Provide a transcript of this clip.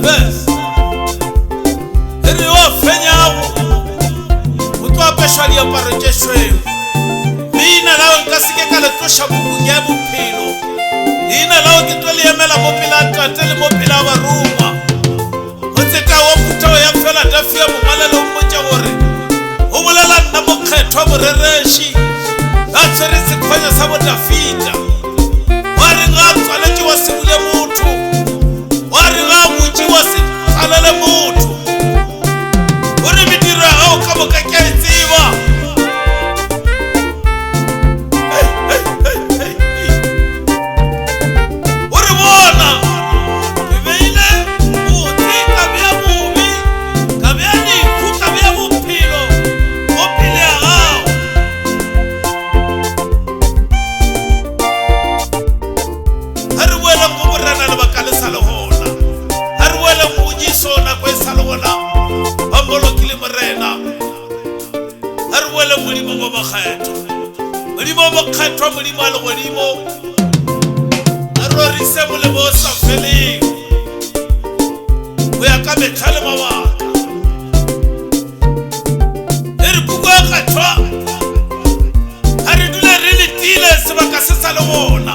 Yes. Re wa fenyago o tlo apešwa diaparo tše šweu. Leina lao nka seke ka le tloša bobung ya bophelo. Leina lao ke tlo le emela mo pela tate le mo pela baroma. Go tseka wa phutao ya Philadelphia mongwalelo o mmotša gore o bolela nna mokgethwa morereši ba tshwere sekgonya sa bo Dafita. Wa re ga tswaletše wa se bule motho, wa re ga botši wa se tsalele motho. O re mediro ya gago ka moka ke a e tseba. O re bona ke beile botse ka bea bobi, ka bea lehu, ka bea bophelo mo pele ya gago. Ha re boela go borena lebaka le sa le gona, ha re boele Mojiso nako e sa le gona ba molokile morena. Ha re boele Modimo mo makgetho, Modimo mo kgethwa, Modimo a legodimo. A rorise molemo o sa feleng go ya ka metlha le mabaka. E re puku e kgethwa, ha re dule re letile sebaka se sa le gona.